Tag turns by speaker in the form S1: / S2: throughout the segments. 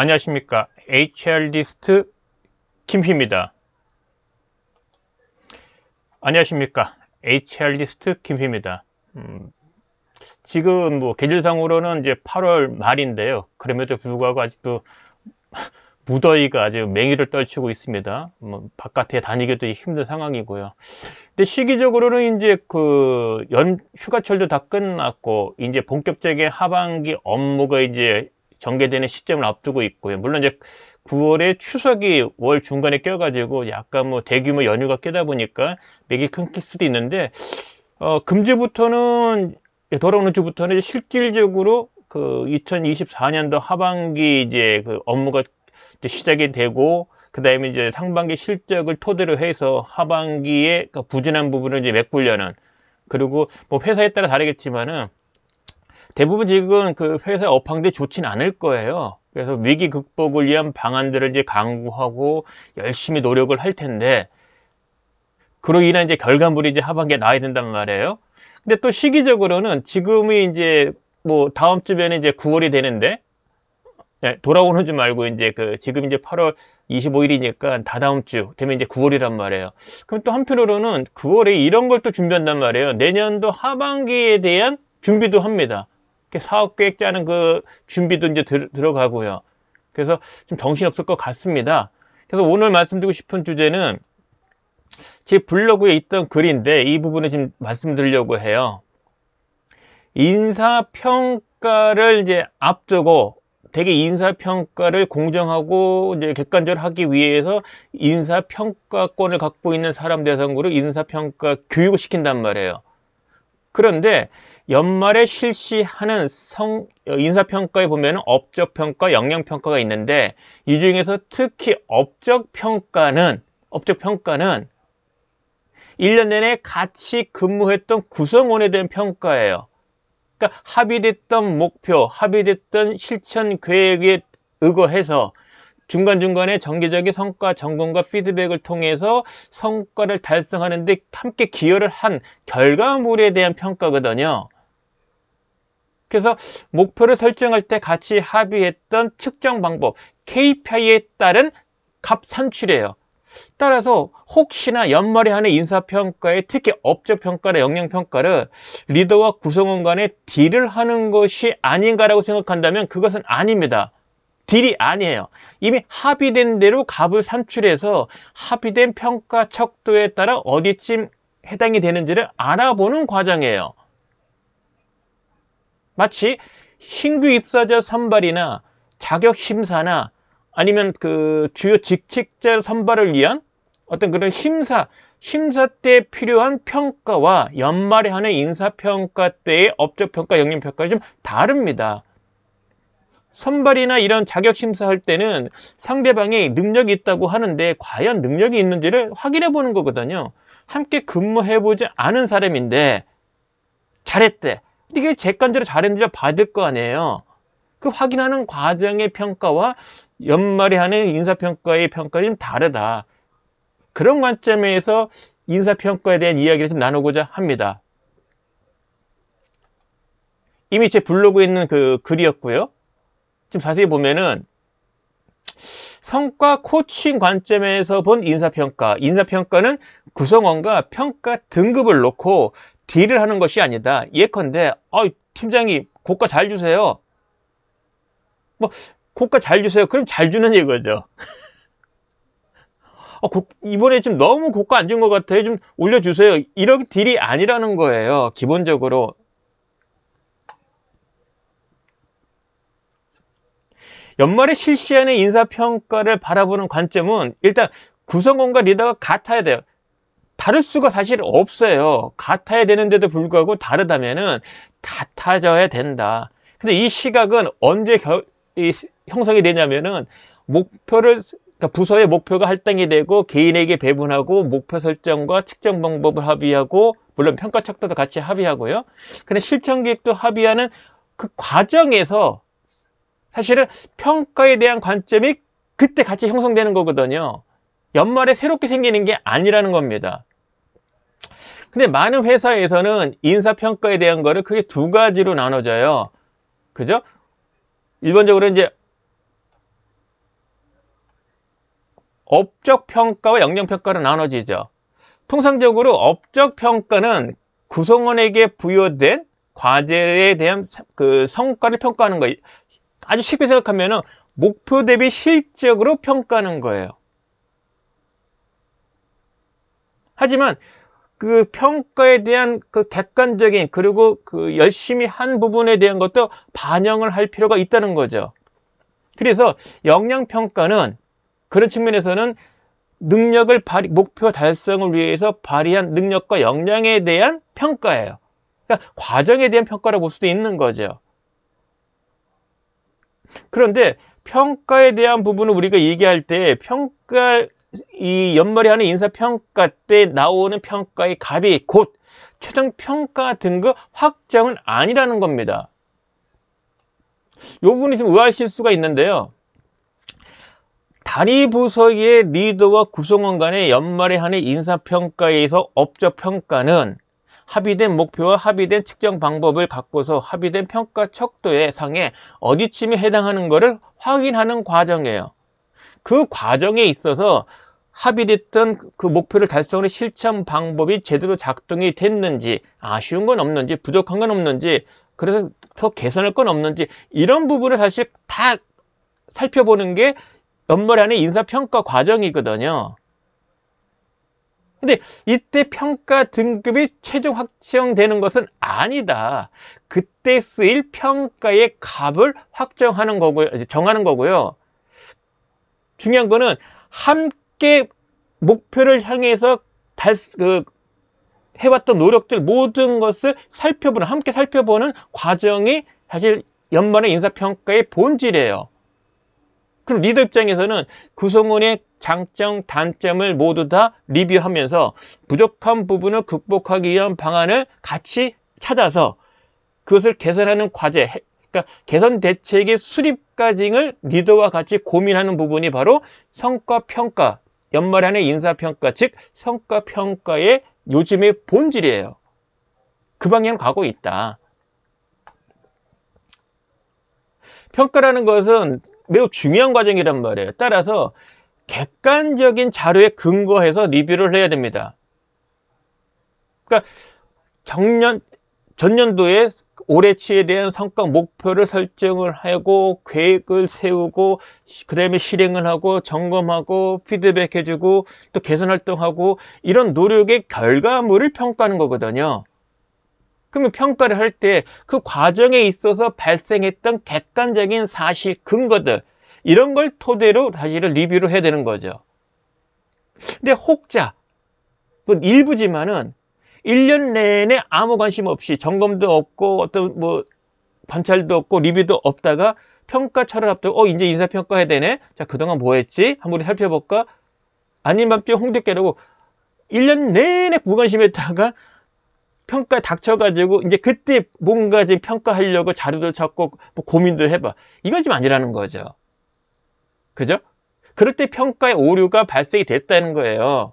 S1: 안녕하십니까. HR리스트 김희입니다. 안녕하십니까. HR리스트 김희입니다. 지금 계절상으로는 이제 8월 말인데요. 그럼에도 불구하고 아직도 무더위가 아주 맹위를 떨치고 있습니다. 바깥에 다니기도 힘든 상황이고요. 근데 시기적으로는 이제 휴가철도 다 끝났고, 이제 본격적인 하반기 업무가 이제 전개되는 시점을 앞두고 있고요. 물론 이제 9월에 추석이 월 중간에 껴가지고 약간 대규모 연휴가 껴다 보니까 맥이 끊길 수도 있는데, 금주부터는, 돌아오는 주부터는 실질적으로 2024년도 하반기 이제 업무가 시작이 되고, 그 다음에 이제 상반기 실적을 토대로 해서 하반기에 부진한 부분을 이제 메꾸려는, 그리고 회사에 따라 다르겠지만은 대부분 지금 회사 업황들이 좋진 않을 거예요. 그래서 위기 극복을 위한 방안들을 이제 강구하고 열심히 노력을 할 텐데, 그로 인한 이제 결과물이 이제 하반기에 나와야 된단 말이에요. 근데 또 시기적으로는 지금이 이제 다음 주면에 이제 9월이 되는데, 돌아오는 주 말고 이제 지금 이제 8월 25일이니까 다다음 주 되면 이제 9월이란 말이에요. 그럼 또 한편으로는 9월에 이런 걸 또 준비한단 말이에요. 내년도 하반기에 대한 준비도 합니다. 사업 계획 짜는 준비도 이제 들어가고요. 그래서 좀 정신없을 것 같습니다. 그래서 오늘 말씀드리고 싶은 주제는 제 블로그에 있던 글인데, 이 부분을 지금 말씀드리려고 해요. 인사평가를 이제 앞두고, 되게 인사평가를 공정하고 이제 객관적으로 하기 위해서 인사평가권을 갖고 있는 사람 대상으로 인사평가 교육을 시킨단 말이에요. 그런데 연말에 실시하는 인사평가에 보면 업적평가, 역량평가가 있는데, 이 중에서 특히 업적평가는 1년 내내 같이 근무했던 구성원에 대한 평가예요. 그러니까 합의됐던 목표, 합의됐던 실천 계획에 의거해서 중간중간에 정기적인 성과 점검과 피드백을 통해서 성과를 달성하는 데 함께 기여를 한 결과물에 대한 평가거든요. 그래서 목표를 설정할 때 같이 합의했던 측정 방법, KPI에 따른 값 산출이에요. 따라서 혹시나 연말에 하는 인사평가에, 특히 업적평가나 역량평가를 리더와 구성원 간에 딜을 하는 것이 아닌가라고 생각한다면 그것은 아닙니다. 딜이 아니에요. 이미 합의된 대로 값을 산출해서 합의된 평가 척도에 따라 어디쯤 해당이 되는지를 알아보는 과정이에요. 마치 신규 입사자 선발이나 자격 심사나 아니면 주요 직책자 선발을 위한 어떤 그런 심사 때 필요한 평가와 연말에 하는 인사평가 때의 업적평가, 역량평가가 좀 다릅니다. 선발이나 이런 자격 심사할 때는 상대방이 능력이 있다고 하는데 과연 능력이 있는지를 확인해 보는 거거든요. 함께 근무해보지 않은 사람인데 잘했대. 이게 객관적으로 잘했는지 받을 거 아니에요. 그 확인하는 과정의 평가와 연말에 하는 인사평가의 평가는 좀 다르다. 그런 관점에서 인사평가에 대한 이야기를 좀 나누고자 합니다. 이미 제 블로그에 있는 글이었고요. 지금 자세히 보면은 성과 코칭 관점에서 본 인사평가는 구성원과 평가 등급을 놓고 딜을 하는 것이 아니다. 예컨대 팀장이 고가 잘 주세요. 고가 잘 주세요. 그럼 잘 주는 이거죠. 이번에 좀 너무 고가 안 준 것 같아요. 좀 올려주세요. 이런 딜이 아니라는 거예요. 기본적으로. 연말에 실시하는 인사평가를 바라보는 관점은 일단 구성원과 리더가 같아야 돼요. 다를 수가 사실 없어요. 같아야 되는데도 불구하고 다르다면은 같아져야 된다. 근데 이 시각은 언제 형성이 되냐면은 부서의 목표가 할당이 되고 개인에게 배분하고 목표 설정과 측정 방법을 합의하고, 물론 평가 척도도 같이 합의하고요. 근데 실천 계획도 합의하는 그 과정에서 사실은 평가에 대한 관점이 그때 같이 형성되는 거거든요. 연말에 새롭게 생기는 게 아니라는 겁니다. 근데 많은 회사에서는 인사평가에 대한 거를 크게 두 가지로 나눠져요. 그죠? 일반적으로 이제 업적 평가와 역량 평가로 나눠지죠. 통상적으로 업적 평가는 구성원에게 부여된 과제에 대한 그 성과를 평가하는 거예요. 아주 쉽게 생각하면은 목표 대비 실적으로 평가하는 거예요. 하지만 그 평가에 대한 그 객관적인 그리고 그 열심히 한 부분에 대한 것도 반영을 할 필요가 있다는 거죠. 그래서 역량 평가는 그런 측면에서는 능력을 목표 달성을 위해서 발휘한 능력과 역량에 대한 평가예요. 그러니까 과정에 대한 평가라고 볼 수도 있는 거죠. 그런데 평가에 대한 부분을 우리가 얘기할 때 이 연말에 하는 인사평가 때 나오는 평가의 값이 곧 최종평가 등급 확정은 아니라는 겁니다. 이 부분이 좀 의아하실 수가 있는데요. 단위 부서의 리더와 구성원 간의 연말에 하는 인사평가에서 업적평가는 합의된 목표와 합의된 측정 방법을 갖고서 합의된 평가 척도의 상에 어디쯤에 해당하는 것을 확인하는 과정이에요. 그 과정에 있어서 합의됐던 그 목표를 달성하는 실천 방법이 제대로 작동이 됐는지, 아쉬운 건 없는지, 부족한 건 없는지, 그래서 더 개선할 건 없는지, 이런 부분을 사실 다 살펴보는 게 연말에 하는 인사평가 과정이거든요. 근데 이때 평가 등급이 최종 확정되는 것은 아니다. 그때 쓰일 평가의 값을 확정하는 거고요. 정하는 거고요. 중요한 거는 함께 목표를 향해서 해왔던 노력들 모든 것을 함께 살펴보는 과정이 사실 연말의 인사평가의 본질이에요. 그럼 리더 입장에서는 구성원의 장점, 단점을 모두 다 리뷰하면서 부족한 부분을 극복하기 위한 방안을 같이 찾아서 그것을 개선하는 과제, 그러니까 개선 대책의 수립 과정을 리더와 같이 고민하는 부분이 바로 성과평가, 연말에 하는 인사평가, 즉 성과평가의 요즘의 본질이에요. 그 방향으로 가고 있다. 평가라는 것은 매우 중요한 과정이란 말이에요. 따라서 객관적인 자료에 근거해서 리뷰를 해야 됩니다. 그러니까 전년도에 올해치에 대한 성과 목표를 설정을 하고 계획을 세우고 그 다음에 실행을 하고 점검하고 피드백해주고 또 개선 활동하고 이런 노력의 결과물을 평가하는 거거든요. 그러면 평가를 할 때 그 과정에 있어서 발생했던 객관적인 사실 근거들 이런 걸 토대로 사실은 리뷰를 해야 되는 거죠. 근데 혹자 뭐 일부지만은 1년 내내 아무 관심 없이 점검도 없고 어떤 뭐 관찰도 없고 리뷰도 없다가 평가철을 앞두고 이제 인사평가 해야 되네. 자, 그동안 뭐 했지? 한번 살펴볼까? 아닌 밤중에 홍대 깨라고 1년 내내 무관심했다가 평가에 닥쳐가지고 이제 그때 뭔가 지금 평가하려고 자료도 찾고 뭐 고민도 해봐. 이건 좀 아니라는 거죠. 그죠? 그럴 때 평가의 오류가 발생이 됐다는 거예요.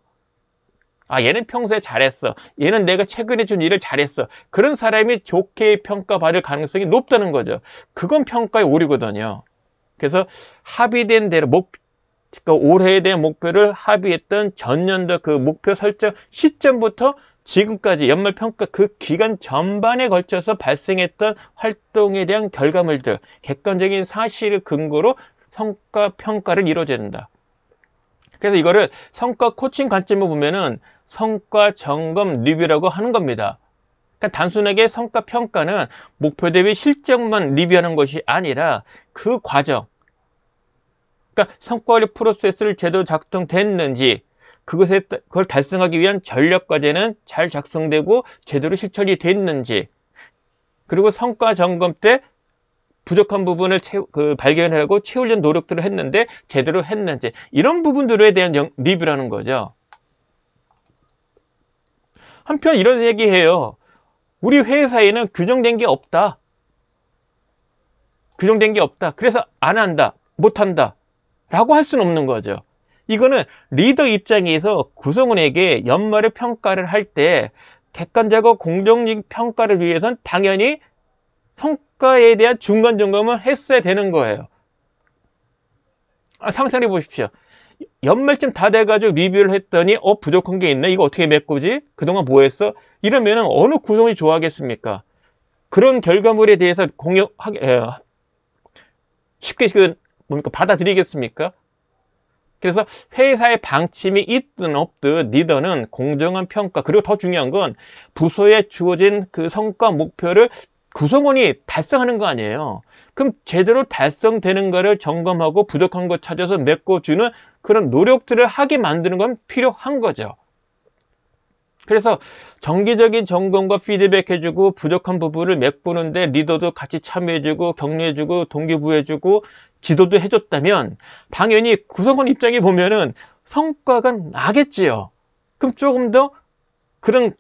S1: 아, 얘는 평소에 잘했어. 얘는 내가 최근에 준 일을 잘했어. 그런 사람이 좋게 평가받을 가능성이 높다는 거죠. 그건 평가의 오류거든요. 그래서 합의된 대로 그러니까 올해에 대한 목표를 합의했던 전년도 그 목표 설정 시점부터 지금까지 연말평가 그 기간 전반에 걸쳐서 발생했던 활동에 대한 결과물들, 객관적인 사실을 근거로 성과 평가를 이루어야 된다. 그래서 이거를 성과 코칭 관점으로 보면은 성과 점검 리뷰라고 하는 겁니다. 그러니까 단순하게 성과 평가는 목표 대비 실적만 리뷰하는 것이 아니라 그 과정, 그러니까 성과 관리 프로세스를 제대로 작동됐는지 그걸 달성하기 위한 전략 과제는 잘 작성되고 제대로 실천이 됐는지, 그리고 성과 점검 때 부족한 부분을 발견하고 채우려는 노력들을 했는데 제대로 했는지, 이런 부분들에 대한 리뷰라는 거죠. 한편 이런 얘기해요. 우리 회사에는 규정된 게 없다. 규정된 게 없다. 그래서 안 한다. 못 한다. 라고 할 수는 없는 거죠. 이거는 리더 입장에서 구성원에게 연말에 평가를 할 때 객관적이고 공정적인 평가를 위해서는 당연히 성과에 대한 중간 점검을 했어야 되는 거예요. 상상해 보십시오. 연말쯤 다 돼가지고 리뷰를 했더니 부족한 게 있네, 이거 어떻게 메꾸지, 그동안 뭐 했어, 이러면은 어느 구성원이 좋아하겠습니까? 그런 결과물에 대해서 쉽게 뭡니까, 받아들이겠습니까? 그래서 회사의 방침이 있든 없든 리더는 공정한 평가, 그리고 더 중요한 건 부서에 주어진 그 성과 목표를 구성원이 달성하는 거 아니에요. 그럼 제대로 달성되는 거를 점검하고 부족한 거 찾아서 메꿔주는 그런 노력들을 하게 만드는 건 필요한 거죠. 그래서 정기적인 점검과 피드백 해주고 부족한 부분을 메꾸는데 리더도 같이 참여해주고 격려해주고 동기부여해주고 지도도 해줬다면 당연히 구성원 입장에 보면은 성과가 나겠지요. 그럼 조금 더 그런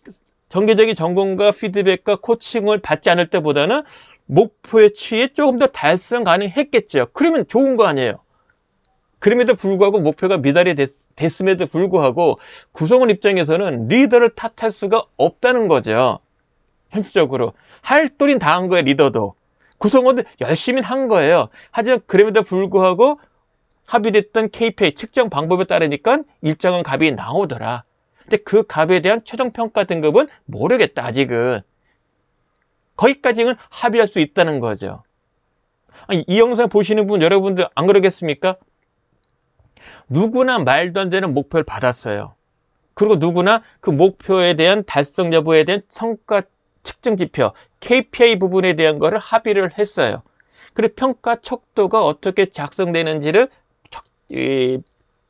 S1: 정기적인 점검과 피드백과 코칭을 받지 않을 때보다는 목표에 취해 조금 더 달성 가능했겠죠. 그러면 좋은 거 아니에요. 그럼에도 불구하고 목표가 미달이 됐음에도 불구하고 구성원 입장에서는 리더를 탓할 수가 없다는 거죠. 현실적으로 할 도리는 다 한 거예요. 리더도 구성원도 열심히 한 거예요. 하지만 그럼에도 불구하고 합의됐던 KPI 측정 방법에 따르니까 일정한 값이 나오더라. 근데 그 값에 대한 최종평가 등급은 모르겠다, 아직은. 거기까지는 합의할 수 있다는 거죠. 아니, 이 영상 보시는 분 여러분들 안 그러겠습니까? 누구나 말도 안 되는 목표를 받았어요. 그리고 누구나 그 목표에 대한 달성 여부에 대한 성과 측정 지표, KPI 부분에 대한 거를 합의를 했어요. 그리고 평가 척도가 어떻게 작성되는지를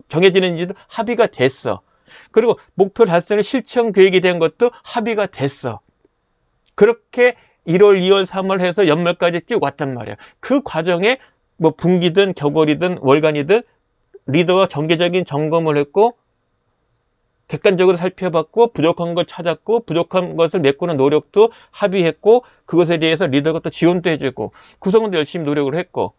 S1: 정해지는지도 합의가 됐어. 그리고 목표 달성의 실천 계획이 된 것도 합의가 됐어. 그렇게 1월, 2월, 3월 해서 연말까지 쭉 왔단 말이야. 그 과정에 뭐 분기든 격월이든 월간이든 리더가 정기적인 점검을 했고 객관적으로 살펴봤고 부족한 걸 찾았고 부족한 것을 메꾸는 노력도 합의했고 그것에 대해서 리더가 또 지원도 해주고 구성원도 열심히 노력을 했고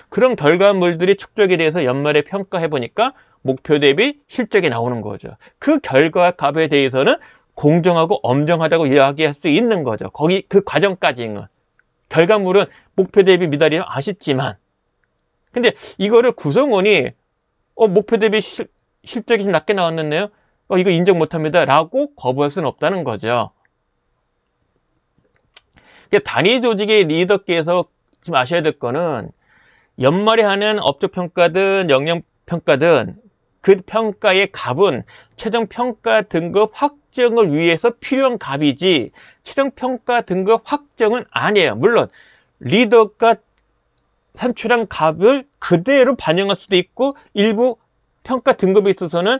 S1: 그런 결과물들이 축적이 돼서 연말에 평가해보니까 목표 대비 실적이 나오는 거죠. 그 결과 값에 대해서는 공정하고 엄정하다고 이야기할 수 있는 거죠. 거기 그 과정까지는. 결과물은 목표 대비 미달이 아쉽지만 근데 이거를 구성원이 목표 대비 실적이 좀 낮게 나왔는데요. 이거 인정 못합니다. 라고 거부할 수는 없다는 거죠. 단위 조직의 리더께서 좀 아셔야 될 거는 연말에 하는 업적 평가든 역량 평가든 그 평가의 값은 최종 평가 등급 확정을 위해서 필요한 값이지 최종 평가 등급 확정은 아니에요. 물론 리더가 산출한 값을 그대로 반영할 수도 있고 일부 평가 등급에 있어서는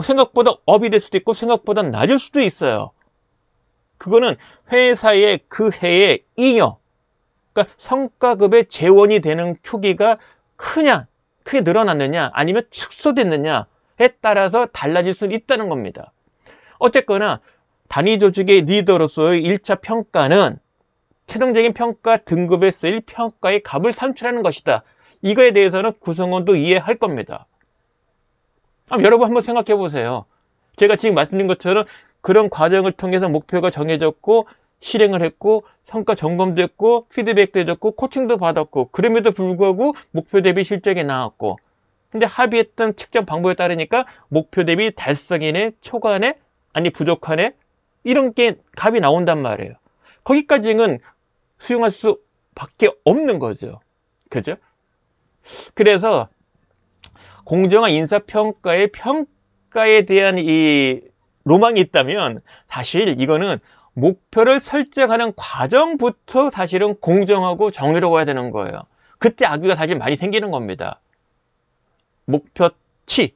S1: 생각보다 업이 될 수도 있고 생각보다 낮을 수도 있어요. 그거는 회사의 그 해의 잉여, 그러니까 성과급의 재원이 되는 크기가 크게 늘어났느냐 아니면 축소됐느냐에 따라서 달라질 수 있다는 겁니다. 어쨌거나 단위 조직의 리더로서의 1차 평가는 최종적인 평가 등급에 쓰일 평가의 값을 산출하는 것이다. 이거에 대해서는 구성원도 이해할 겁니다. 여러분 한번 생각해 보세요. 제가 지금 말씀드린 것처럼 그런 과정을 통해서 목표가 정해졌고 실행을 했고 성과 점검도 했고 피드백도 해줬고 코칭도 받았고 그럼에도 불구하고 목표 대비 실적이 나왔고 근데 합의했던 측정 방법에 따르니까 목표 대비 달성이네 초과네 아니 부족하네 이런 게 값이 나온단 말이에요. 거기까지는 수용할 수밖에 없는 거죠. 그죠? 그래서 공정한 평가에 대한 이 로망이 있다면 사실 이거는 목표를 설정하는 과정부터 사실은 공정하고 정의로워야 되는 거예요. 그때 악의가 사실 많이 생기는 겁니다. 목표치,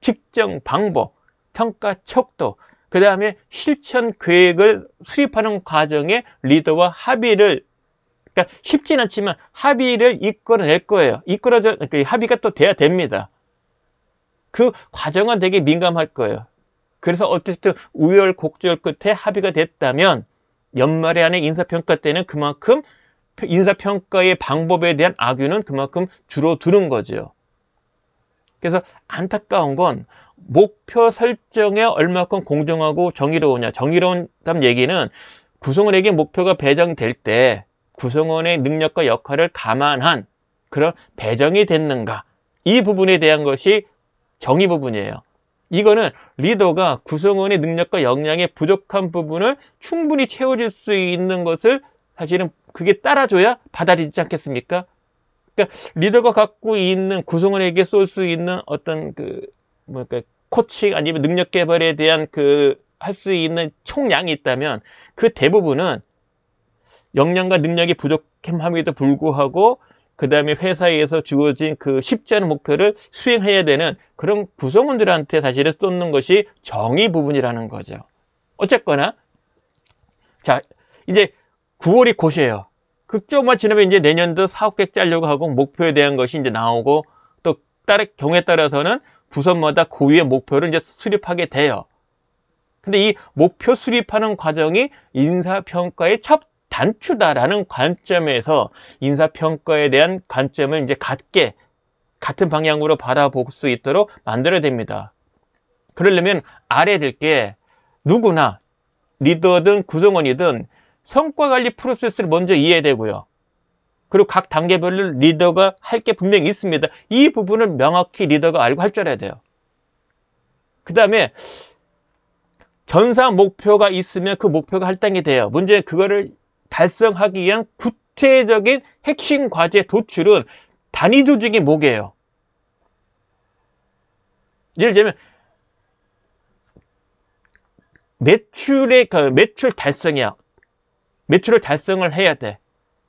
S1: 측정 방법, 평가 척도, 그 다음에 실천 계획을 수립하는 과정에 리더와 합의를 그러니까 쉽진 않지만 합의를 이끌어낼 거예요. 합의가 또 돼야 됩니다. 그 과정은 되게 민감할 거예요. 그래서 어쨌든 우열곡절 끝에 합의가 됐다면 연말에 하는 인사평가 때는 그만큼 인사평가의 방법에 대한 악유는 그만큼 줄어드는 거죠. 그래서 안타까운 건 목표 설정에 얼마큼 공정하고 정의로우냐. 정의로운다는 얘기는 구성원에게 목표가 배정될 때 구성원의 능력과 역할을 감안한 그런 배정이 됐는가. 이 부분에 대한 것이 정의 부분이에요. 이거는 리더가 구성원의 능력과 역량의 부족한 부분을 충분히 채워줄 수 있는 것을 사실은 그게 따라줘야 받아들이지 않겠습니까? 그러니까 리더가 갖고 있는 구성원에게 쏠 수 있는 어떤 뭐랄까 코칭 아니면 능력 개발에 대한 할 수 있는 총량이 있다면 그 대부분은 역량과 능력이 부족함에도 불구하고 그 다음에 회사에서 주어진 쉽지 않은 목표를 수행해야 되는 그런 구성원들한테 사실은 쏟는 것이 정의 부분이라는 거죠. 어쨌거나 자 이제 9월이 곧이에요. 조금만 지나면 이제 내년도 사업계획 짜려고 하고 목표에 대한 것이 이제 나오고 또 경우에 따라서는 부서마다 고유의 목표를 이제 수립하게 돼요. 근데 이 목표 수립하는 과정이 인사평가의 첫 단추다라는 관점에서 인사평가에 대한 관점을 이제 같은 방향으로 바라볼 수 있도록 만들어야 됩니다. 그러려면 알아야 될 게 누구나 리더든 구성원이든 성과관리 프로세스를 먼저 이해해야 되고요. 그리고 각 단계별로 리더가 할 게 분명히 있습니다. 이 부분을 명확히 리더가 알고 할 줄 알아야 돼요. 그 다음에 전사 목표가 있으면 그 목표가 할당이 돼요. 문제는 그거를 달성하기 위한 구체적인 핵심 과제 도출은 단위 조직이 뭐게요? 예를 들면 매출 달성이야. 매출을 달성을 해야 돼.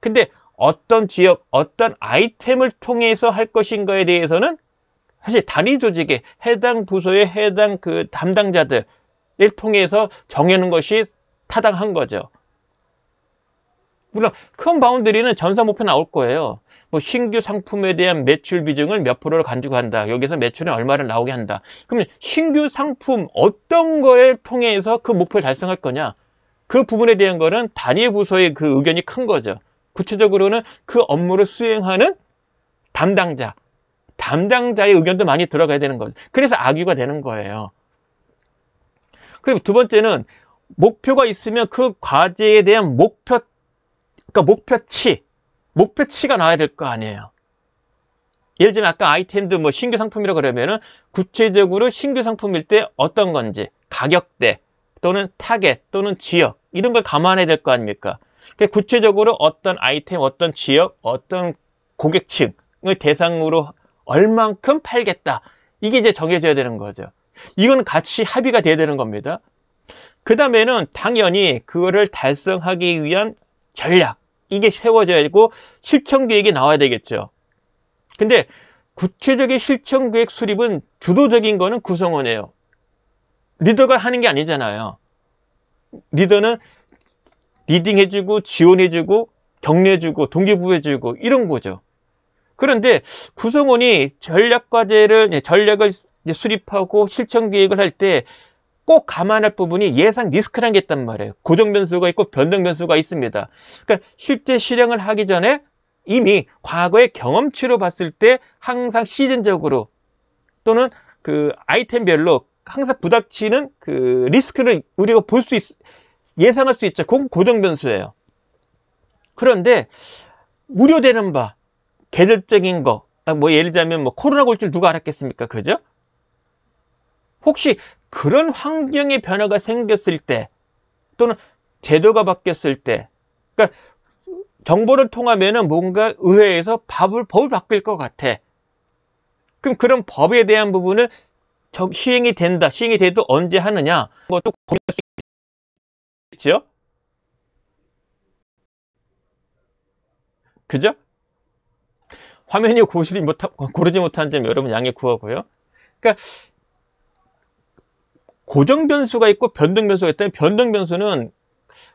S1: 근데 어떤 지역, 어떤 아이템을 통해서 할 것인가에 대해서는 사실 단위 조직에 해당 부서의 해당 담당자들을 통해서 정해놓은 것이 타당한 거죠. 물론 큰 바운더리는 전사 목표 나올 거예요. 뭐 신규 상품에 대한 매출 비중을 몇 프로를 가지고 한다. 여기서 매출은 얼마를 나오게 한다. 그러면 신규 상품 어떤 거에 통해서 그 목표를 달성할 거냐? 그 부분에 대한 거는 단위 부서의 의견이 큰 거죠. 구체적으로는 그 업무를 수행하는 담당자의 의견도 많이 들어가야 되는 거죠. 그래서 악유가 되는 거예요. 그리고 두 번째는 목표가 있으면 그 과제에 대한 목표치가 나와야 될 거 아니에요. 예를 들면 아까 아이템도 뭐 신규 상품이라고 그러면은 구체적으로 신규 상품일 때 어떤 건지 가격대 또는 타겟 또는 지역 이런 걸 감안해야 될 거 아닙니까? 구체적으로 어떤 아이템, 어떤 지역, 어떤 고객층을 대상으로 얼만큼 팔겠다. 이게 이제 정해져야 되는 거죠. 이건 같이 합의가 돼야 되는 겁니다. 그 다음에는 당연히 그거를 달성하기 위한 전략 이게 세워져야 되고 실천 계획이 나와야 되겠죠. 근데 구체적인 실천 계획 수립은 주도적인 거는 구성원이에요. 리더가 하는 게 아니잖아요. 리더는 리딩해주고 지원해주고 격려해주고 동기부여해주고 이런 거죠. 그런데 구성원이 전략을 수립하고 실천 계획을 할 때 꼭 감안할 부분이 예상 리스크라는 게 있단 말이에요. 고정 변수가 있고 변동 변수가 있습니다. 그러니까 실제 실행을 하기 전에 이미 과거의 경험치로 봤을 때 항상 시즌적으로 또는 아이템별로 항상 부닥치는 리스크를 우리가 예상할 수 있죠. 그건 고정 변수예요. 그런데 우려되는 바 계절적인 거, 뭐 예를 들자면 뭐 코로나가 올 줄 누가 알았겠습니까? 그죠? 혹시 그런 환경의 변화가 생겼을 때 또는 제도가 바뀌었을 때 그러니까 정보를 통하면은 뭔가 의회에서 법을 바뀔 것 같아. 그럼 그런 법에 대한 부분을 시행이 돼도 언제 하느냐? 그것도 고민할 수 있겠죠? 그죠? 화면이 고르지 못한 점 여러분 양해 구하고요. 그러니까 고정 변수가 있고 변동 변수가 있다면 변동 변수는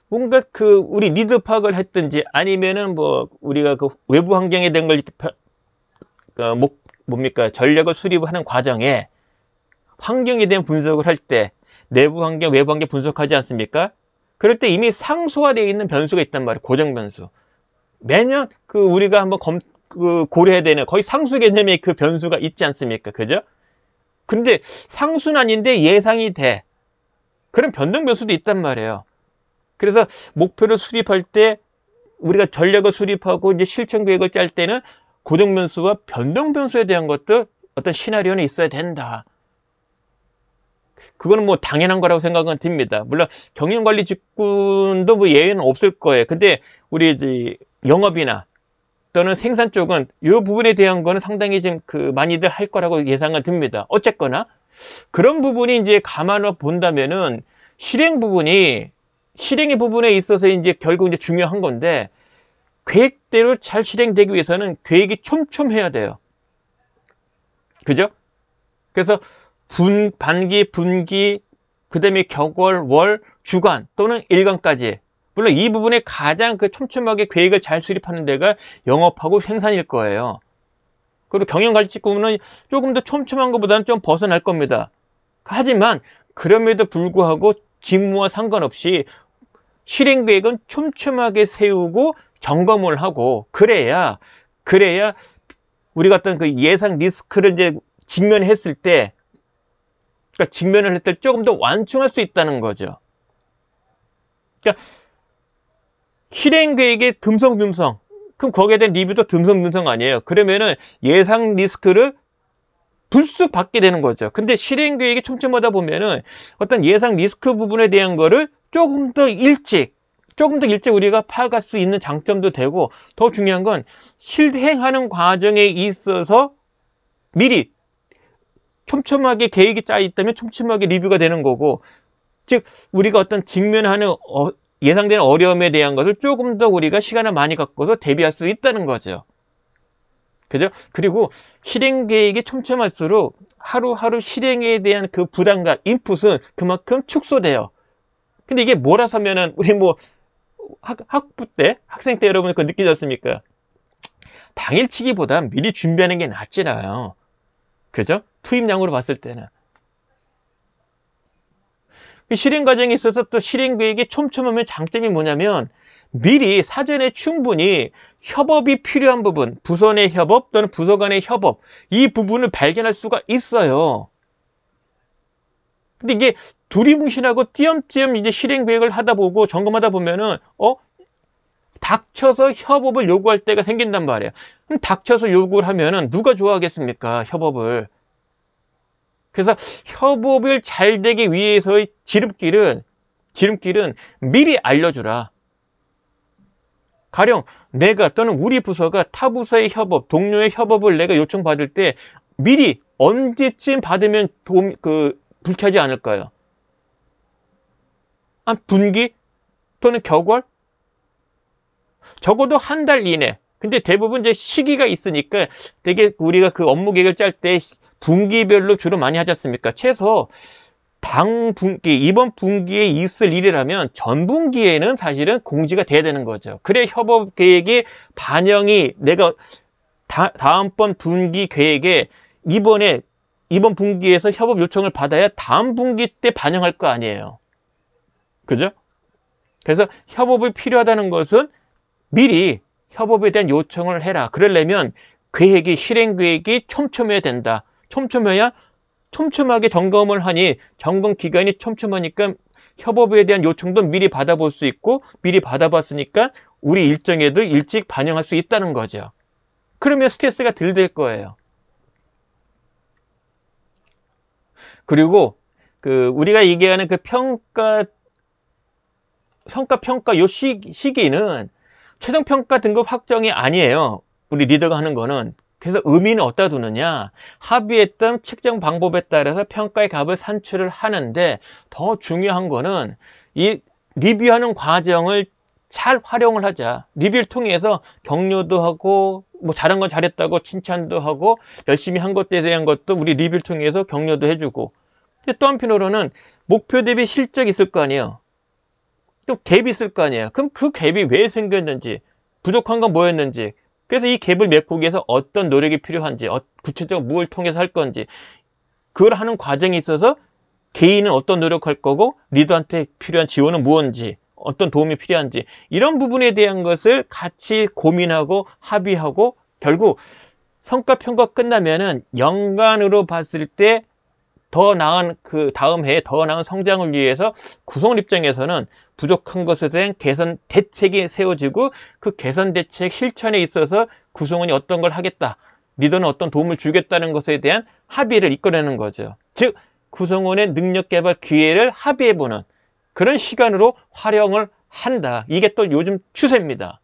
S1: 뭔가 우리 리드 파악을 했든지 아니면은 뭐 우리가 외부 환경에 대한 걸 전략을 수립하는 과정에 환경에 대한 분석을 할 때 내부 환경, 외부 환경 분석하지 않습니까? 그럴 때 이미 상수화되어 있는 변수가 있단 말이에요. 고정 변수. 매년 우리가 한번 고려해야 되는 거의 상수 개념의 변수가 있지 않습니까? 그죠? 근데 상수는 아닌데 예상이 돼. 그런 변동 변수도 있단 말이에요. 그래서 목표를 수립할 때 우리가 전략을 수립하고 이제 실천 계획을 짤 때는 고정 변수와 변동 변수에 대한 것도 어떤 시나리오는 있어야 된다. 그거는 뭐 당연한 거라고 생각은 듭니다. 물론 경영관리 직군도 뭐 예외는 없을 거예요. 근데 우리 이제 영업이나 또는 생산 쪽은 이 부분에 대한 거는 상당히 좀 많이들 할 거라고 예상은 듭니다. 어쨌거나 그런 부분이 이제 감안을 본다면은 실행의 부분에 있어서 이제 결국 이제 중요한 건데, 계획대로 잘 실행되기 위해서는 계획이 촘촘해야 돼요. 그죠? 그래서 반기, 분기, 그 다음에 격월, 월, 주간 또는 일간까지, 물론 이 부분에 가장 촘촘하게 계획을 잘 수립하는 데가 영업하고 생산일 거예요. 그리고 경영관리직군은 조금 더 촘촘한 것보다는 좀 벗어날 겁니다. 하지만 그럼에도 불구하고 직무와 상관없이 실행계획은 촘촘하게 세우고 점검을 하고, 그래야 우리가 어떤 예상 리스크를 이제 직면했을 때, 그러니까 직면을 했을 때 조금 더 완충할 수 있다는 거죠. 그러니까 실행계획의 듬성듬성, 그럼 거기에 대한 리뷰도 듬성듬성 아니에요. 그러면은 예상 리스크를 불쑥 받게 되는 거죠. 근데 실행계획이 촘촘하다 보면은 어떤 예상 리스크 부분에 대한 거를 조금 더 일찍 우리가 파악할 수 있는 장점도 되고, 더 중요한 건 실행하는 과정에 있어서 미리 촘촘하게 계획이 짜 있다면 촘촘하게 리뷰가 되는 거고, 즉 우리가 어떤 직면하는 예상되는 어려움에 대한 것을 조금 더 우리가 시간을 많이 갖고서 대비할 수 있다는 거죠. 그죠? 그리고 실행 계획이 촘촘할수록 하루하루 실행에 대한 그 부담감, 인풋은 그만큼 축소돼요. 근데 이게 몰아서면은 우리 뭐 학부 때, 학생 때 여러분 그거 느끼셨습니까? 당일치기보다 미리 준비하는 게 낫지라요. 그죠? 투입량으로 봤을 때는. 실행 과정에 있어서 또 실행 계획이 촘촘하면 장점이 뭐냐면, 미리 사전에 충분히 협업이 필요한 부분, 부서 내 협업 또는 부서 간의 협업, 이 부분을 발견할 수가 있어요. 근데 이게 두리뭉실하고 띄엄띄엄 이제 실행 계획을 하다 보고 점검하다 보면은 닥쳐서 협업을 요구할 때가 생긴단 말이에요. 그럼 닥쳐서 요구를 하면은 누가 좋아하겠습니까? 협업을. 그래서 협업을 잘 되기 위해서의 지름길은 미리 알려주라. 가령 내가 또는 우리 부서가 타 부서의 협업, 동료의 협업을 내가 요청받을 때 미리 언제쯤 받으면 불쾌하지 않을까요? 한 분기 또는 격월? 적어도 한 달 이내. 근데 대부분 이제 시기가 있으니까 되게 우리가 그 업무 계획을 짤 때 분기별로 주로 많이 하지 않습니까? 최소 이번 분기에 있을 일이라면 전 분기에는 사실은 공지가 돼야 되는 거죠. 그래 협업 계획이 반영이, 내가 다음번 분기 계획에 이번 분기에서 협업 요청을 받아야 다음 분기 때 반영할 거 아니에요. 그죠? 그래서 협업이 필요하다는 것은 미리 협업에 대한 요청을 해라. 그러려면 실행 계획이 촘촘해야 된다. 촘촘하게 점검을 하니, 점검 기간이 촘촘하니까 협업에 대한 요청도 미리 받아볼 수 있고, 미리 받아봤으니까 우리 일정에도 일찍 반영할 수 있다는 거죠. 그러면 스트레스가 덜 될 거예요. 그리고 우리가 얘기하는 성과평가 요 시기는 최종평가 등급 확정이 아니에요. 우리 리더가 하는 거는. 그래서 의미는 어디다 두느냐, 합의했던 측정 방법에 따라서 평가의 값을 산출을 하는데, 더 중요한 거는 이 리뷰하는 과정을 잘 활용을 하자. 리뷰를 통해서 격려도 하고, 뭐 잘한 건 잘했다고 칭찬도 하고, 열심히 한 것에 대한 것도 우리 리뷰를 통해서 격려도 해주고, 또 한편으로는 목표 대비 실적이 있을 거 아니에요. 또 갭이 있을 거 아니에요. 그럼 그 갭이 왜 생겼는지, 부족한 건 뭐였는지, 그래서 이 갭을 메꾸기 위해서 어떤 노력이 필요한지, 구체적으로 무엇을 통해서 할 건지, 그걸 하는 과정에 있어서 개인은 어떤 노력할 거고, 리더한테 필요한 지원은 무엇인지, 어떤 도움이 필요한지, 이런 부분에 대한 것을 같이 고민하고 합의하고, 결국 성과평가 끝나면은 연간으로 봤을 때 더 나은, 다음 해에 더 나은 성장을 위해서 구성원 입장에서는 부족한 것에 대한 개선 대책이 세워지고, 그 개선 대책 실천에 있어서 구성원이 어떤 걸 하겠다, 리더는 어떤 도움을 주겠다는 것에 대한 합의를 이끌어내는 거죠. 즉 구성원의 능력 개발 기회를 합의해보는 그런 시간으로 활용을 한다. 이게 또 요즘 추세입니다.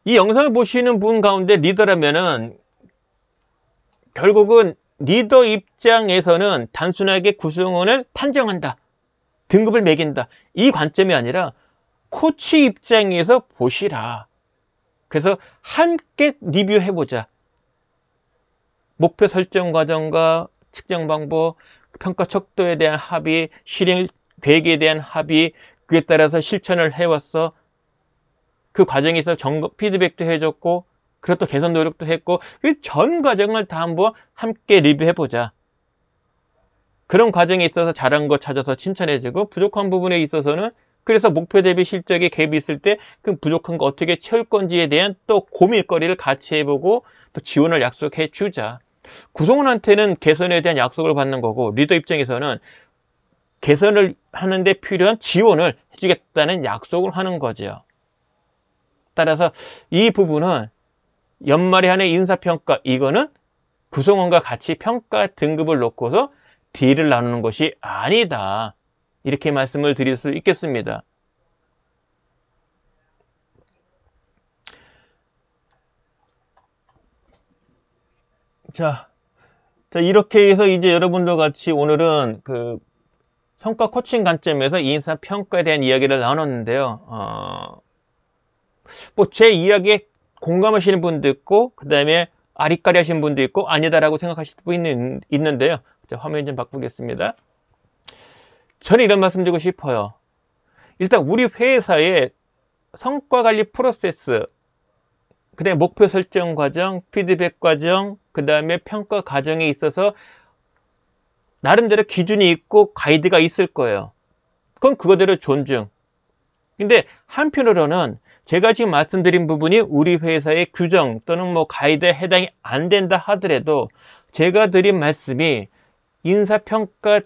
S1: 이 영상을 보시는 분 가운데 리더라면은 결국은 리더 입장에서는 단순하게 구성원을 판정한다, 등급을 매긴다, 이 관점이 아니라 코치 입장에서 보시라. 그래서 함께 리뷰해보자. 목표 설정 과정과 측정 방법, 평가 척도에 대한 합의, 실행 계획에 대한 합의, 그에 따라서 실천을 해왔어. 그 과정에서 점검, 피드백도 해줬고, 그리고 또 개선 노력도 했고, 그 전 과정을 다 한번 함께 리뷰해보자. 그런 과정에 있어서 잘한 거 찾아서 칭찬해주고, 부족한 부분에 있어서는 그래서 목표 대비 실적에 갭이 있을 때 그 부족한 거 어떻게 채울 건지에 대한 또 고민거리를 같이 해보고 또 지원을 약속해 주자. 구성원한테는 개선에 대한 약속을 받는 거고, 리더 입장에서는 개선을 하는데 필요한 지원을 해주겠다는 약속을 하는 거죠. 따라서 이 부분은 연말에 하는 인사평가, 이거는 구성원과 같이 평가 등급을 놓고서 딜을 나누는 것이 아니다. 이렇게 말씀을 드릴 수 있겠습니다. 자, 이렇게 해서 이제 여러분들 같이 오늘은 그 성과 코칭 관점에서 인사 평가에 대한 이야기를 나눴는데요. 뭐 제 이야기에 공감하시는 분도 있고, 그 다음에 아리까리 하시는 분도 있고, 아니다라고 생각하실 분이 있는데요. 자, 화면 좀 바꾸겠습니다. 저는 이런 말씀 드리고 싶어요. 일단 우리 회사의 성과 관리 프로세스, 그 다음에 목표 설정 과정, 피드백 과정, 그 다음에 평가 과정에 있어서 나름대로 기준이 있고 가이드가 있을 거예요. 그건 그거대로 존중. 근데 한편으로는 제가 지금 말씀드린 부분이 우리 회사의 규정 또는 뭐 가이드에 해당이 안 된다 하더라도 제가 드린 말씀이 인사평가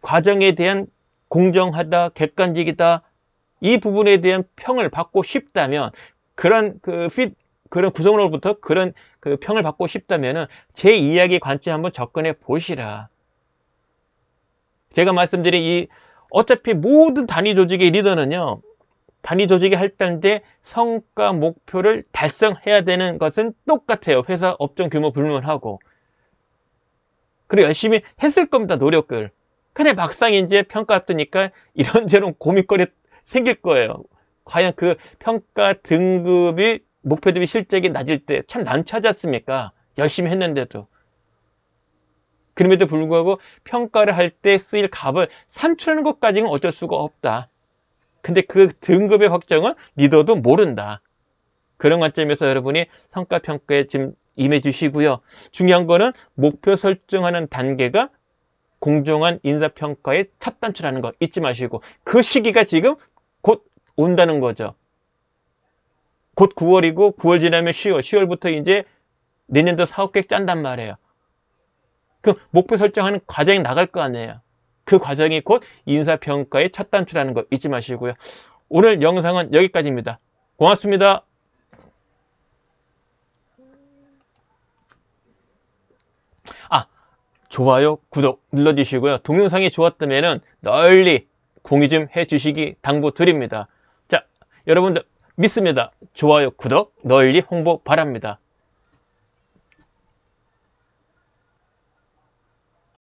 S1: 과정에 대한 공정하다, 객관적이다, 이 부분에 대한 평을 받고 싶다면, 그런 그런 구성원으로부터 그런 평을 받고 싶다면은 제 이야기 관점 한번 접근해 보시라. 제가 말씀드린 어차피 모든 단위 조직의 리더는요, 단위 조직이 할당때 성과 목표를 달성해야 되는 것은 똑같아요. 회사 업종 규모 불문하고. 그리고 열심히 했을 겁니다, 노력을. 근데 막상 이제 평가 뜨니까 이런저런 고민거리 생길 거예요. 과연 그 평가 등급이 목표 대비 실적이 낮을 때 참 난처하지 않습니까? 열심히 했는데도. 그럼에도 불구하고 평가를 할 때 쓰일 값을 산출하는 것까지는 어쩔 수가 없다. 근데 그 등급의 확정은 리더도 모른다. 그런 관점에서 여러분이 성과평가에 지금 임해 주시고요. 중요한 거는 목표 설정하는 단계가 공정한 인사평가의 첫 단추라는 거 잊지 마시고, 그 시기가 지금 곧 온다는 거죠. 곧 9월이고 9월 지나면 10월, 10월부터 이제 내년도 사업계획 짠단 말이에요. 그 목표 설정하는 과정이 나갈 거 아니에요. 그 과정이 곧 인사평가의 첫 단추라는 거 잊지 마시고요. 오늘 영상은 여기까지입니다. 고맙습니다. 좋아요, 구독 눌러주시고요. 동영상이 좋았다면 널리 공유 좀 해주시기 당부드립니다. 자, 여러분들 믿습니다. 좋아요, 구독 널리 홍보 바랍니다.